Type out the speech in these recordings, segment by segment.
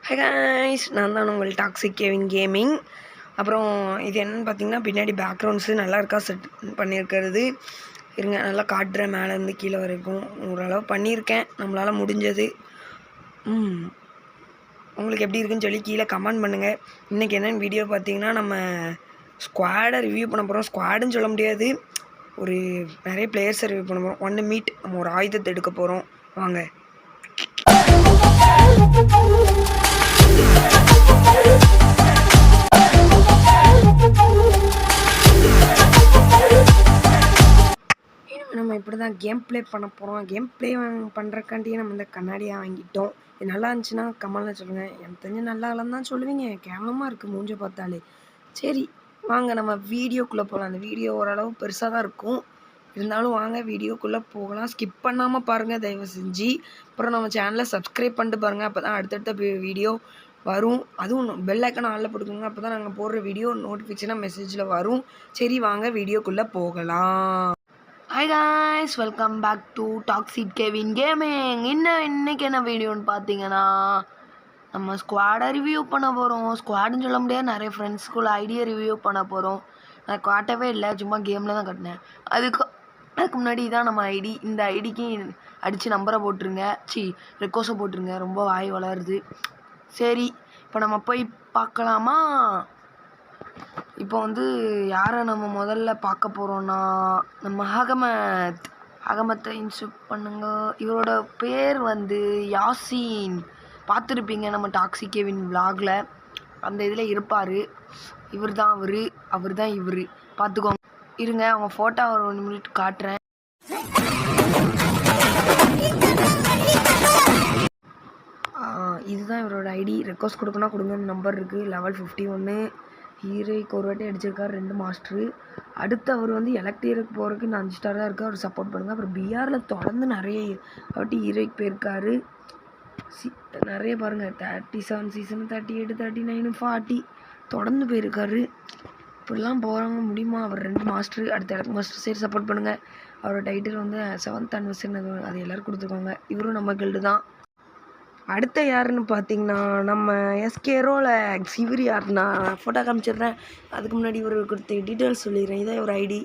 High guys, நான் தான் உங்கள் டாக்ஸிக் கேமிங். அப்புறம் இது என்னென்னு பார்த்தீங்கன்னா, பின்னாடி பேக்ரவுண்ட்ஸு நல்லா இருக்கா செட் பண்ணியிருக்கிறது. இருங்க, நல்லா காட்டுறேன். மேலேருந்து கீழே வரைக்கும் ஓரளவு பண்ணியிருக்கேன், நம்மளால் முடிஞ்சது. உங்களுக்கு எப்படி இருக்குன்னு சொல்லி கீழே கமெண்ட் பண்ணுங்கள். இன்றைக்கி என்னென்னு வீடியோ பார்த்தீங்கன்னா, நம்ம ஸ்குவாடை ரிவ்யூ பண்ண போகிறோம். ஸ்குவாடுன்னு சொல்ல முடியாது, ஒரு நிறைய பிளேயர்ஸை ரிவ்யூ பண்ண போகிறோம். ஒன்று மீட், நம்ம ஒரு ஆயுதத்தை எடுக்க போகிறோம். வாங்க. நம்ம இப்படி தான் கேம் ப்ளே பண்ண போகிறோம். கேம் ப்ளே பண்ணுறக்காண்டியே நம்ம இந்த கண்ணாடியாக வாங்கிட்டோம். இது நல்லா இருந்துச்சுன்னா கமெண்ட்டில் சொல்லுங்கள். எனக்கு தெரிஞ்சு நல்லா இல்லைன்னு தான் சொல்லுவீங்க. கேவலமாக இருக்குது மூஞ்ச பார்த்தாலே. சரி வாங்க, நம்ம வீடியோக்குள்ளே போகலாம். அந்த வீடியோ ஓரளவு பெருசாக தான் இருக்கும், இருந்தாலும் வாங்க வீடியோக்குள்ளே போகலாம். ஸ்கிப் பண்ணாமல் பாருங்கள் தயவு செஞ்சு. அப்புறம் நம்ம சேனலை சப்ஸ்கிரைப் பண்ணிட்டு பாருங்கள், அப்போ தான் அடுத்தடுத்த வீடியோ வரும். அதுவும் பெல் ஐக்கான ஆளில் போட்டுக்கோங்க, அப்போ தான் நாங்கள் போடுற வீடியோ நோட்டிஃபிகேஷனாக மெசேஜில் வரும். சரி வாங்க வீடியோக்குள்ளே போகலாம். Hi guys, welcome back to Toxic Gaming. இன்னைக்கு என்ன வீடியோன்னு பார்த்தீங்கன்னா, நம்ம ஸ்குவாடை ரிவ்யூ பண்ண போகிறோம். ஸ்குவாடுன்னு சொல்ல முடியாது, நிறைய ஃப்ரெண்ட்ஸ்குள்ள ஐடியா ரிவ்யூ பண்ண போகிறோம். நான் காட்டவே இல்லை, சும்மா கேமில் தான் காட்டினேன். அதுக்கு முன்னாடி தான் நம்ம ஐடி. இந்த ஐடிக்கு அடித்து நம்பரை போட்டுருங்க, ரெக்வஸ்ட்டை போட்டுருங்க. ரொம்ப வாய் வளருது. சரி, இப்போ நம்ம போய் பார்க்கலாமா? இப்போ வந்து யாரை நம்ம முதல்ல பார்க்க போகிறோன்னா, நம்ம அகமத்தை இன்ஸ்டால் பண்ணுங்க. இவரோட பேர் வந்து யாசின். பார்த்துருப்பீங்க நம்ம டாக்ஸிக் கேமிங் விலாகில், அந்த இதில் இருப்பார். இவர் தான் இவர் பார்த்துக்கோங்க. இருங்க, அவங்க ஃபோட்டோ ஒரு 1 மினிட் காட்டுறேன். இதுதான் இவரோட ஐடி. ரெக்வஸ்ட் கொடுக்கணும், கொடுங்க. நம்பர் இருக்குது. லெவல் 51. ஹீரோய்க்கு ஒரு வாட்டி அடிச்சிருக்காரு, 2 மாஸ்டரு. அடுத்து அவர் வந்து எலக்ட்ரிக்கு போகிறதுக்கு 5 ஸ்டார் தான் இருக்குது, அவர் சப்போர்ட் பண்ணுங்கள். அப்புறம் பிஆரில் தொடர்ந்து நிறைய வாட்டி ஹீரோய்க்கு போயிருக்காரு. நிறைய பாருங்கள், 37 சீசன், 38, 39, 40 தொடர்ந்து போயிருக்காரு. இப்படிலாம் போகிறாங்க முடியுமா? அவர் 2 மாஸ்டரு. அடுத்த எலக்ட் மாஸ்டர் சைடு சப்போர்ட் பண்ணுங்கள். அவரோட டைட்டில் வந்து 7th anniversary, அது எல்லோரும் கொடுத்துருக்காங்க. இவரும் நம்ம கில்டு தான். அடுத்த யாருன்னு பார்த்தீங்கன்னா, நம்ம எஸ்கேரோவில் இவர் யாருன்னா, ஃபோட்டோ காமிச்சிடுறேன். அதுக்கு முன்னாடி இவர் கொடுத்த டீட்டெயில்ஸ் சொல்லிடுறேன். இதான் இவர் ஐடி.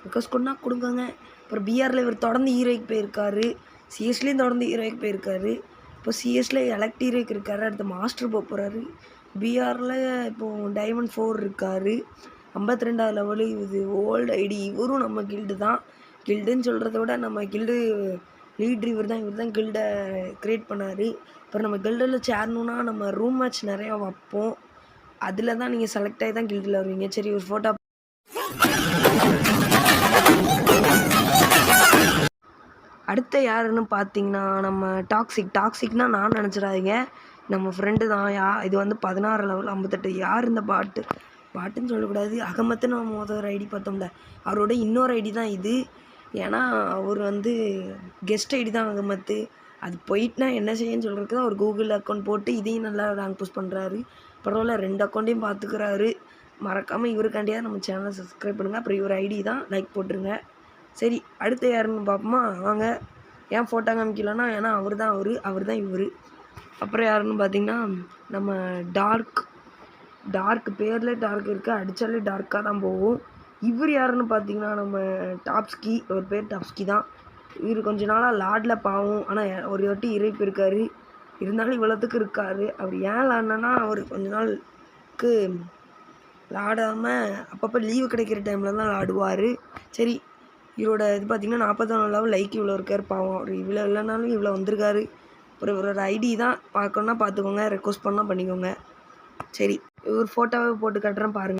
ரெக்வஸ்ட் கொண்டா கொடுங்க. அப்புறம் பிஆரில் இவர் தொடர்ந்து ஹீரோய்க்கு போயிருக்காரு. சிஎஸ்லேயும் தொடர்ந்து ஹீரோய்க்கு போயிருக்காரு. இப்போ சிஎஸ்ல எலக்ட் ஹீரோய்க்கு இருக்காரு. அடுத்த மாஸ்டர் போக போகிறாரு. பிஆரில் இப்போது டைமண்ட் 4 இருக்கார். 52வது லெவலு. இது ஓல்டு ஐடி. இவரும் நம்ம கில்டு தான். கில்டுன்னு சொல்கிறத விட நம்ம கில்டு லீட்ரு இவர் தான் கில்டை க்ரியேட் பண்ணார். அப்புறம் நம்ம கில்டில் சேரணுன்னா நம்ம ரூம் மேட்ச் நிறையா வைப்போம். அதில் தான் நீங்கள் செலக்ட் ஆகி தான் கில்டில் வருவீங்க. சரி, ஒரு ஃபோட்டோ. அடுத்த யாருன்னு பார்த்தீங்கன்னா, நம்ம டாக்ஸிக்னால் நான் நினச்சிடாதீங்க, நம்ம ஃப்ரெண்டு தான். இது வந்து 16 லெவல் 58. யார் இந்த பாட்டுன்னு சொல்லக்கூடாது, அகமத்து. நம்ம முதல் ஐடி பார்த்தோம்ல, அவரோட இன்னொரு ஐடி தான் இது. ஏன்னா அவர் வந்து கெஸ்ட் ஐடி தான் அகமத்து. அது போயிட்டுனா என்ன செய்யன்னு சொல்கிறதுக்கு தான் ஒரு கூகுள் அக்கௌண்ட் போட்டு இதையும் நல்லா ரேங்க் புஷ் பண்ணுறாரு. பரவாயில்ல, 2 அக்கௌண்ட்டையும் பார்த்துக்கிறாரு. மறக்காமல் இவருக்காண்டியாக நம்ம சேனலை சப்ஸ்கிரைப் பண்ணுங்கள். அப்புறம் இவர் ஐடி தான், லைக் போட்டுருங்க. சரி, அடுத்து யாருன்னு பார்ப்போமா? வாங்க. ஏன் ஃபோட்டோ காமிக்கலன்னா, ஏன்னா அவர் தான் இவர். அப்புறம் யாருன்னு பார்த்தீங்கன்னா, நம்ம டார்க் பேரில் டார்க் இருக்குது, அடித்தாலே டார்க்காக தான் போகும். இவர் யாருன்னு பார்த்தீங்கன்னா, நம்ம டாப்ஸ்கி. ஒரு பேர் டாப்ஸ்கி தான். இவர் கொஞ்ச நாளாக லாடில் பாவம், ஆனால் ஒரு வாட்டி இறைப்பு இருக்கார். இருந்தாலும் இவ்வளோத்துக்கு இருக்கார். அவர் ஏன் லாடினா, அவர் கொஞ்ச நாளுக்கு லாடாமல் அப்பப்போ லீவு கிடைக்கிற டைமில் தான் லாடுவார். சரி, இவரோட இது பார்த்திங்கன்னா 41 லெவல் லைக் இவ்வளோ இருக்கார். பாவம், அவர் இவ்வளோ இல்லைனாலும் இவ்வளோ வந்திருக்காரு. அப்புறம் இவரோட ஐடி தான் பார்க்கணுன்னா பார்த்துக்கோங்க, ரெக்வஸ்ட் பண்ணால் பண்ணிக்கோங்க. சரி, இவர் ஃபோட்டோவே போட்டு காட்டுறேன் பாருங்கள்.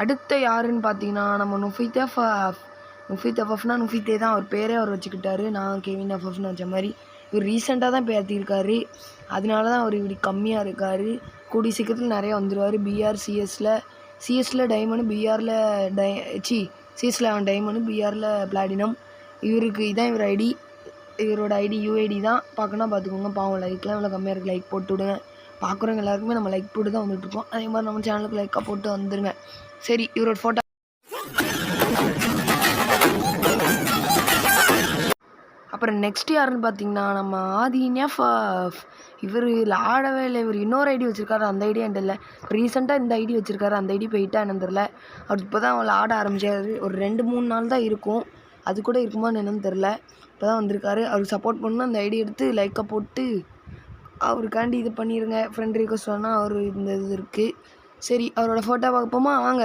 அடுத்த யாருன்னு பார்த்தீங்கன்னா, நம்ம நுஃபித் எஃப்எஃப்னா நுஃபித்தே தான் அவர் பேரே அவர் வச்சுக்கிட்டாரு. நான் கெவின் எஃப்எஃப்னு வச்ச மாதிரி. இவர் ரீசெண்டாக தான் பேர்த்திருக்காரு, அதனால தான் அவர் இப்படி கம்மியாக இருக்கார். கூடிய சீக்கிரத்தில் நிறையா வந்துடுவார். பிஆர் சிஎஸ்ல டைமண்டு, பிஆரில் சிஎஸ்ல அவன் டைமண்டு, பிஆரில் பிளாட்டினம். இவருக்கு இதான் இவர் ஐடி. இவரோட ஐடி யூஐடி தான். பார்க்கணும் பார்த்துக்கோங்க. பாவம், லைக்லாம் இவ்வளோ கம்மியாக இருக்குது. லைக் போட்டு விடுங்க. பார்க்குறவங்க எல்லாருக்குமே நம்ம லைக் போட்டு தான் வந்துட்டுருக்கோம். அதே மாதிரி நம்ம சேனலுக்கு லைக்காக போட்டு வந்துடுங்க. சரி, இவரோட ஃபோட்டோ. அப்புறம் நெக்ஸ்ட் யாருன்னு பார்த்தீங்கன்னா நம்ம ஆதின்யா இவர் ஆடவே இல்லை. இவர் இன்னொரு ஐடி வச்சுருக்காரு, அந்த ஐடி என்கிட்ட இல்லை. ரீசெண்டாக இந்த ஐடி வச்சுருக்காரு, அந்த ஐடி போயிட்டா என்னன்னு தெரில. அவர் இப்போ தான் அவளை ஆட ஆரம்பிச்சாரு. ஒரு 2-3 நாள் தான் இருக்கும், அது கூட இருக்குமான்னு என்னன்னு தெரில. இப்போ தான் வந்திருக்காரு. அவருக்கு சப்போர்ட் பண்ணணும், அந்த ஐடி எடுத்து லைக்கை போட்டு அவருக்காண்டி இது பண்ணிடுங்க. ஃப்ரெண்ட் ரிக்வஸ்ட் வேணால் அவர் இந்த இது இருக்குது. சரி, அவரோட ஃபோட்டோ பார்ப்போமா? வாங்க.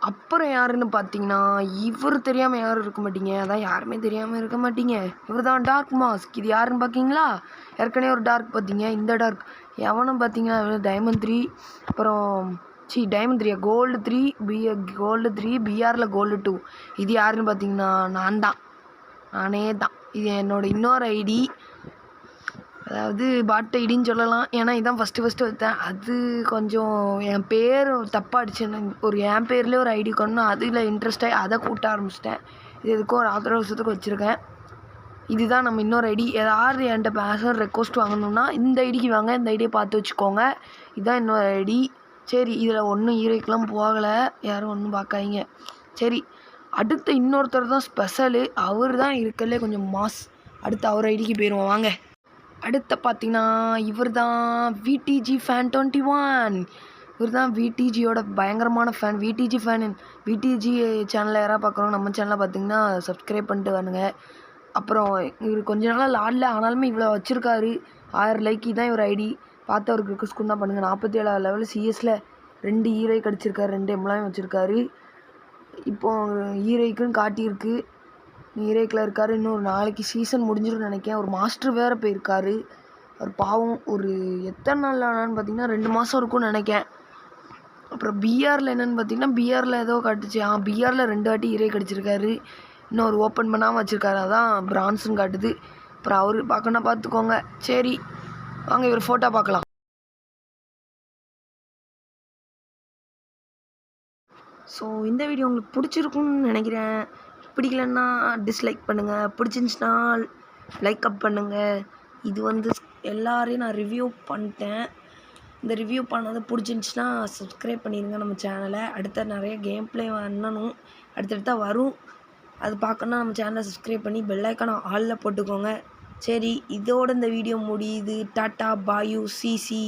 அப்புறம் யாருன்னு பார்த்தீங்கன்னா, இவர் தெரியாமல் யாரும் இருக்க மாட்டீங்க. அதான் யாருமே தெரியாமல் இருக்க மாட்டீங்க. இவர் தான் டார்க் மாஸ்க். இது யாருன்னு பார்க்கிங்களா? ஏற்கனவே ஒரு டார்க் பார்த்தீங்க. இந்த டார்க் எவனும் பார்த்தீங்கன்னா டைமண்ட் 3, அப்புறம் டைமண்ட் 3 கோல்டு 3, கோல்டு 3, பிஆரில் கோல்டு 2. இது யாருன்னு பார்த்தீங்கன்னா நானே தான். இது என்னோடய இன்னொரு ஐடி, அதாவது பாட் ஐடின்னு சொல்லலாம். ஏன்னா இதான் ஃபஸ்ட்டு வைத்தேன். அது கொஞ்சம் என் பேர் தப்பாக அடிச்சேன்னு என் பேர்லேயே ஒரு ஐடி கொண்டு அதில் இன்ட்ரெஸ்டாகி அதை கூட்ட ஆரம்பிச்சிட்டேன். இது எதுக்கும் ஒரு 6 வருஷத்துக்கு வச்சுருக்கேன். இதுதான் நம்ம இன்னொரு ஐடி. ஏதாவது என்கிட்ட பேச ரெக்வஸ்ட் வாங்கணுன்னா இந்த ஐடிக்கு வாங்க, இந்த ஐடியை பார்த்து வச்சுக்கோங்க. இதுதான் இன்னொரு ஐடி. சரி, இதில் ஒன்றும் ஈரைக்கெலாம் போகலை, யாரும் ஒன்றும் பார்க்காதீங்க. சரி, அடுத்த இன்னொருத்தர் தான் ஸ்பெஷலு. அவர் தான் இருக்கலே கொஞ்சம் மாஸ். அடுத்து அவர் ஐடிக்கு போயிடுவோம் வாங்க. அடுத்த பார்த்தீங்கன்னா இவர் தான் விடிஜி ஃபேன் 21. இவர் தான் விடிஜியோட பயங்கரமான ஃபேன். விடிஜி ஃபேனு விடிஜி சேனலில் யாராவது பார்க்குறோம், நம்ம சேனலில் பார்த்தீங்கன்னா சப்ஸ்கிரைப் பண்ணிட்டு வானுங்க. அப்புறம் இவர் கொஞ்ச நாளாக லாடில் ஆனாலுமே இவ்வளோ வச்சுருக்காரு. 1000 லைக்கு தான் இவர் ஐடி. பார்த்து அவருக்கு ரிக்வஸ்ட் தான் பண்ணுங்கள். 47 லெவலில் சிஎஸில் 2 ஈரை கிடச்சிருக்காரு, 2 எம்ப்ளாயும் வச்சுருக்காரு. இப்போது ஈரைக்குன்னு காட்டியிருக்கு, ஈரேக்கில் இருக்கார். இன்னொரு நாளைக்கு சீசன் முடிஞ்சிடும் நினைக்கிறேன். ஒரு மாஸ்டர் வேறு போயிருக்காரு. அவர் பாவம் ஒரு எத்தனை நாள் ஆனான்னு பார்த்தீங்கன்னா 2 மாதம் இருக்கும்னு நினைக்கிறேன். அப்புறம் பிஆரில் என்னென்னு பார்த்தீங்கன்னா பிஆரில் ஏதோ காட்டுச்சு. பிஆரில் 2 வாட்டி ஈரே கிடச்சிருக்காரு. இன்னும் ஒரு ஓப்பன் பண்ணாமல் வச்சுருக்காரு, அதான் பிரான்ஸுன்னு காட்டுது. அப்புறம் அவர் பார்க்கணுன்னா பார்த்துக்கோங்க. சரி வாங்க இவர் ஃபோட்டோ பார்க்கலாம். ஸோ இந்த வீடியோ உங்களுக்கு பிடிச்சிருக்குன்னு நினைக்கிறேன். பிடிக்கலன்னா டிஸ்லைக் பண்ணுங்கள், பிடிச்சிருந்துச்சின்னா லைக் அப் பண்ணுங்கள். இது எல்லாரையும் நான் ரிவ்யூ பண்ணிட்டேன். இந்த ரிவ்யூ பண்ணது பிடிச்சிருந்துச்சின்னா சப்ஸ்கிரைப் பண்ணிடுங்க நம்ம சேனலை. அடுத்த நிறைய கேம் ப்ளே பண்ணணும், அடுத்தடுத்தா வரும். அது பார்க்கணுன்னா நம்ம சேனலை சப்ஸ்கிரைப் பண்ணி பெல் ஐக்கானை ஆலில் போட்டுக்கோங்க. சரி, இதோட இந்த வீடியோ முடியுது. Tata bye CC.